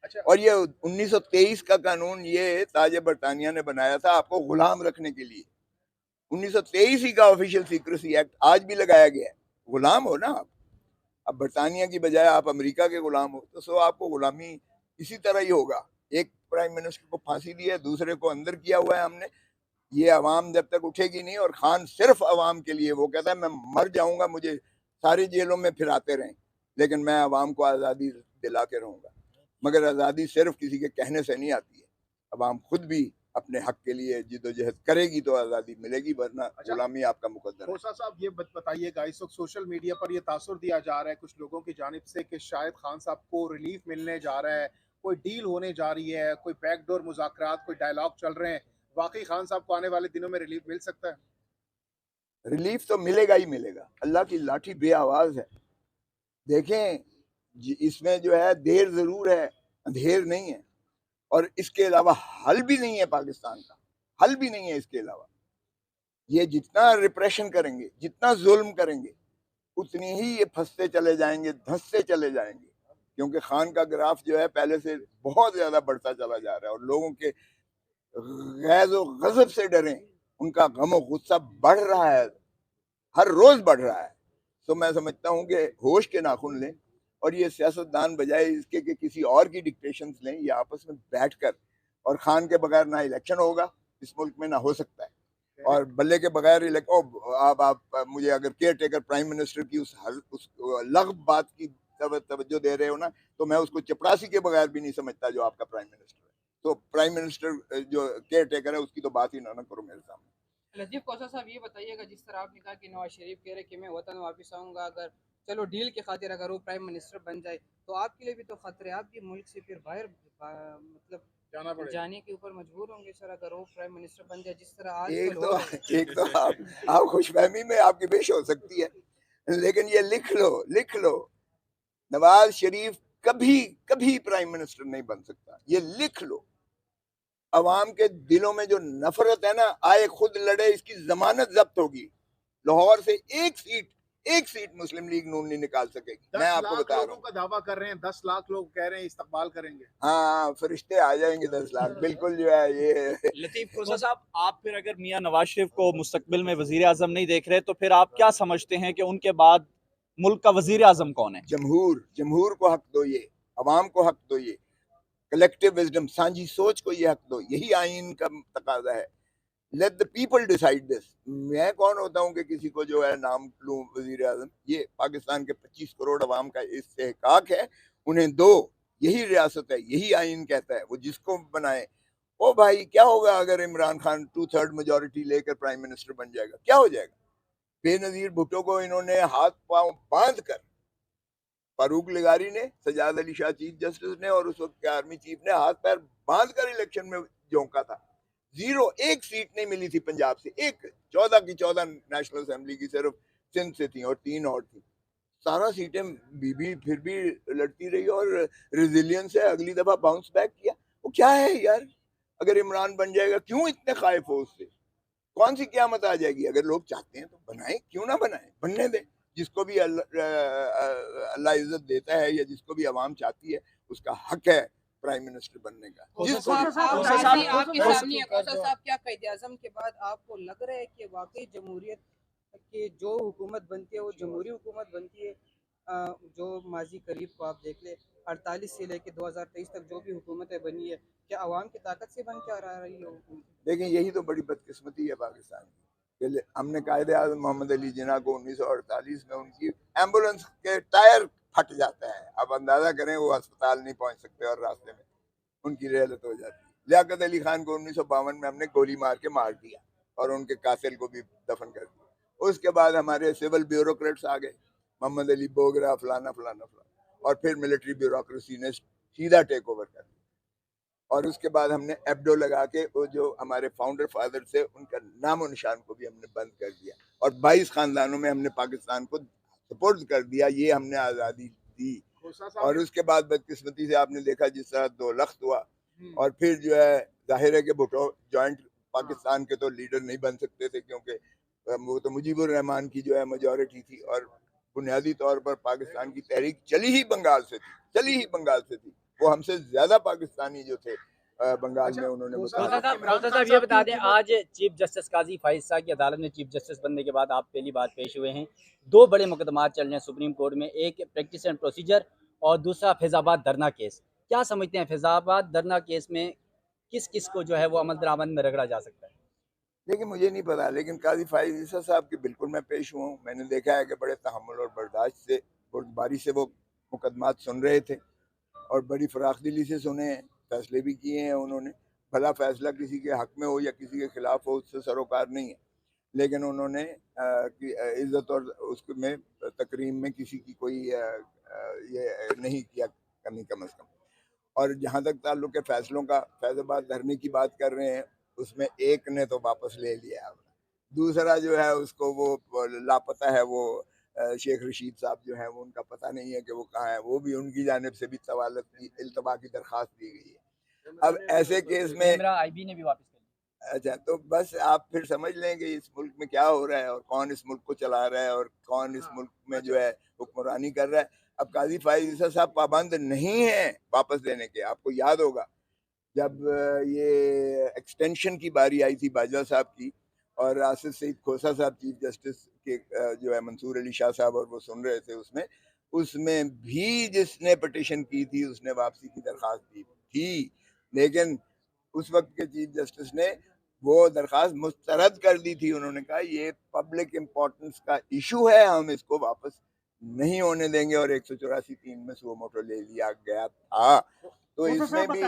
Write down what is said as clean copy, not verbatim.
अच्छा। और ये 1923 का कानून ये ताज बरतानिया ने बनाया था आपको गुलाम रखने के लिए। 1923 ही का ऑफिशियल सीक्रेसी एक्ट आज भी लगाया गया है। गुलाम हो ना आप, अब बरतानिया की बजाय आप अमेरिका के गुलाम हो, तो सो आपको गुलामी इसी तरह ही होगा। एक प्राइम मिनिस्टर को फांसी दी है, दूसरे को अंदर किया हुआ है हमने। ये अवाम जब तक उठेगी नहीं, और खान सिर्फ अवाम के लिए, वो कहता है मैं मर जाऊंगा, मुझे सारी जेलों में फिराते रहें, लेकिन मैं अवाम को आज़ादी दिला के रहूंगा। मगर आज़ादी सिर्फ किसी के कहने से नहीं आती है, अवाम खुद भी अपने हक के लिए जिदोजहद करेगी तो आज़ादी मिलेगी, वरना अच्छा, गुलामी आपका मुकद्दर है। खोसा साहब ये बताइएगा, इस वक्त सोशल मीडिया पर ये तासुर दिया जा रहा है कुछ लोगों की जानिब से कि शायद खान साहब को रिलीफ मिलने जा रहा है, कोई डील होने जा रही है, कोई बैकडोर मुज़ाकरात, कोई डायलॉग चल रहे हैं। वाकई खान साहब को आने वाले दिनों में रिलीफ मिल सकता है? रिलीफ तो मिलेगा ही मिलेगा, अल्लाह की लाठी बे आवाज है। देखें, इसमें जो है देर जरूर है, अंधेर नहीं है। और इसके अलावा हल भी नहीं है, पाकिस्तान का हल भी नहीं है इसके अलावा। ये जितना रिप्रेशन करेंगे, जितना जुल्म करेंगे, उतनी ही ये फंसते चले जाएंगे, धंसते चले जाएंगे। क्योंकि खान का ग्राफ जो है पहले से बहुत ज्यादा बढ़ता चला जा रहा है, और लोगों के गैज़ो गजब से डरें, उनका गम गुस्सा बढ़ रहा है, हर रोज बढ़ रहा है। तो मैं समझता हूँ कि होश के नाखून लें, और ये सियासतदान बजाय इसके कि किसी और की डिक्टेशन लें, ये आपस में बैठ कर, और खान के बगैर ना इलेक्शन होगा इस मुल्क में, ना हो सकता है। और बल्ले के बगैर आप मुझे अगर केयर टेकर प्राइम मिनिस्टर की उस लग़्व बात की तवज्जो दे रहे हो ना, तो मैं उसको चपरासी के बगैर भी नहीं समझता जो आपका प्राइम मिनिस्टर है। तो प्राइम मिनिस्टर जो केयर टेकर है उसकी तो बात ही ना करो मेरे सामने। लतीफ़ कोसा साहब ये बताइएगा, जिस तरह आपने कहा कि नवाज शरीफ कह रहे कि मैं वतन वापस आऊँगा, अगर चलो डील की खातिर अगर वो प्राइम मिनिस्टर बन जाए, तो आपके लिए भी तो खतरे, आप भी मुल्क से फिर बाहर मतलब जाना पड़ेगा। जाने के ऊपर मजबूर होंगे सर, अगर वो प्राइम मिनिस्टर बन जाए जिस तरह एक आजकल तो हो रहा है। एक तो आप खुशफहमी में आपकी बेश हो सकती है, लेकिन ये लिख लो, नवाज शरीफ कभी कभी प्राइम मिनिस्टर नहीं बन सकता, ये लिख लो। अवाम के दिलों में जो नफरत है ना, आए खुद लड़े, इसकी जमानत जब्त होगी। लाहौर से एक सीट मुस्लिम लीग नून नहीं निकाल सकेगी, मैं 10 आपको लाख बता रहा लोगों हूँ। का दावा कर रहे हैं, 10 लाख लोग कह रहे हैं इस्तकबाल करेंगे। हाँ, फरिश्ते आ जाएंगे 10 लाख, बिल्कुल जो है ये। लतीफ खोसा साहब, आप फिर अगर मियां नवाज शरीफ को मुस्तकबिल में वजीर आजम नहीं देख रहे, तो फिर आप क्या समझते हैं कि उनके बाद मुल्क का वजीर आजम कौन है? जमहूर को हक दो, ये अवाम को हक दो, ये कलेक्टिव विजडम, सांझी सोच को ये हक दो, यही आइन का तकाजा है। Let the people decide this. मैं कौन होता हूँ कि किसी को जो है नाम लूं वजीर आजम? ये पाकिस्तान के 25 करोड़ अवाम का इस्तेहकाक है, उन्हें दो। यही रियासत है, यही आइन कहता है, वो जिसको बनाए। ओ भाई, क्या होगा अगर इमरान खान 2/3 मेजोरिटी लेकर प्राइम मिनिस्टर बन जाएगा? क्या हो जाएगा? बेनजीर भुट्टो को इन्होंने हाथ पांव बांध कर, फारूक लिगारी ने, सजाद अली शाह चीफ जस्टिस ने, और उस वक्त के आर्मी चीफ ने हाथ पैर बांध कर इलेक्शन में झोंका था। जीरो, एक सीट नहीं मिली थी पंजाब से, एक 14 की 14 नेशनल असेंबली की सिर्फ सिंध से थी, और 3 और थी। सारा सीटें बीबी फिर भी लड़ती रही, और रेजिलियंस है, अगली दफा बाउंस बैक किया। वो क्या है यार? अगर इमरान बन जाएगा, क्यों इतने खाइफ हो उससे? कौन सी क्यामत आ जाएगी? अगर लोग चाहते हैं तो बनाए, क्यों ना बनाए, बनने दें। जिसको भी अल्लाह इज्जत देता है, या जिसको भी आवाम चाहती है, उसका हक है प्राइम मिनिस्टर बनने का। कोसा जिसको भी साहब, कोसा साहब, आपके सामने है, कोसा साहब क्या कायदे आजम के बाद आपको लग रहा है कि वाकई जमहूरियत की जो हुकूमत बनती है वो जमहूरी हुकूमत बनती है? जो माजी करीब को आप देख ले, 48 से लेकर 2023 तक जो भी हुकूमतें बनी है, क्या आवाम की ताकत से बन के आ रही है हुकूमत? देखें, यही तो बड़ी बदकिस्मती है पाकिस्तान की। हमने कायदे आजम मोहम्मद अली जिन्ना को 1948 में उनकी एम्बुलेंस के टायर फट जाता है, अब अंदाजा करें, वो अस्पताल नहीं पहुंच सकते, और रास्ते में उनकी रेलत हो जाती है। लियाकत अली खान को 1952 में हमने गोली मार के मार दिया, और उनके कातिल को भी दफन कर दिया। उसके बाद हमारे सिविल ब्यूरोक्रेट्स आ गए, मोहम्मद अली बोगरा, फलाना फलाना फलाना, और फिर मिलिट्री ब्यूरोक्रेसी ने सीधा टेक ओवर कर दिया। और उसके बाद हमने एब्डो लगा के, वो जो हमारे फाउंडर फादर थे, उनका नामो निशान को भी हमने बंद कर दिया, और 22 खानदानों में हमने पाकिस्तान को सपोर्ट कर दिया। ये हमने आज़ादी दी। और उसके बाद बदकिस्मती से आपने देखा जिस तरह 2 लख्त हुआ, और फिर जो है जाहिर है कि भुट्टो जॉइंट पाकिस्तान के तो लीडर नहीं बन सकते थे, क्योंकि वो तो मुजीबुर रहमान की जो है मेजोरिटी थी, और बुनियादी तौर पर पाकिस्तान की तहरीक चली ही बंगाल से थी। वो हमसे ज्यादा पाकिस्तानी जो थे बंगाल अच्छा, में उन्होंने खोसा मुताबिक साहब, इमरान खौसा खान साहब ये साहब की बता दें, हुकूमत- आज चीफ जस्टिस काजी फाइज साहब की अदालत में चीफ जस्टिस बनने के बाद आप पहली बार पेश हुए हैं। दो बड़े मुकदमात चल रहे हैं सुप्रीम कोर्ट में, एक प्रैक्टिस एंड प्रोसीजर और दूसरा फैज़ाबाद धरना केस। क्या समझते हैं फैज़ाबाद धरना केस में किस किस को जो है वो अमल दरामद में रगड़ा जा सकता है? लेकिन मुझे नहीं पता, लेकिन काजी फाइज ईसा साहब की बिल्कुल मैं पेश हुआ हूँ। मैंने देखा है कि बड़े तहम्मुल और बर्दाश्त से बुर्दबारी से वो मुकदमात सुन रहे थे और बड़ी फराख दिली से सुने हैं, फैसले भी किए हैं उन्होंने। भला फैसला किसी के हक में हो या किसी के खिलाफ हो, उससे सरोकार नहीं है, लेकिन उन्होंने इज्जत और उसमें तकरीम में किसी की कोई ये नहीं किया कमी कम अज़ कम। और जहाँ तक ताल्लुक है फैसलों का, फैज़ाबाद धरने की बात कर रहे हैं, उसमें एक ने तो वापस ले लिया, दूसरा जो है उसको वो लापता है, वो शेख रशीद साहब जो है वो उनका पता नहीं है कि वो कहाँ है। वो भी उनकी जानिब से भी तवालत की इल्तबा की दरख्वास्त दी गई है। अब ऐसे केस में कैमरा आईबी ने भी वापस कर लिया। अच्छा, तो बस आप फिर समझ लें कि इस मुल्क में क्या हो रहा है और कौन इस मुल्क को चला रहा है और कौन इस मुल्क में जो है हुक्मरानी कर रहा है। अब काजी फाइज ईसा साहब पाबंद नहीं है वापस देने के। आपको याद होगा जब ये एक्सटेंशन की बारी आई थी बाजवा साहब की और आसिफ सईद खोसा साहब चीफ जस्टिस के जो है मंसूर अली शाह साहब और वो सुन रहे थे, उसमें भी जिसने पिटीशन की थी उसने वापसी की दरख्वास्त दी थी, लेकिन उस वक्त के चीफ जस्टिस ने वो दरख्वास्त मुस्तरद कर दी थी। उन्होंने कहा ये पब्लिक इम्पोर्टेंस का इशू है, हम इसको वापस नहीं होने देंगे और 184(3) में सुओ मोटो ले लिया गया था। तो इसमें भी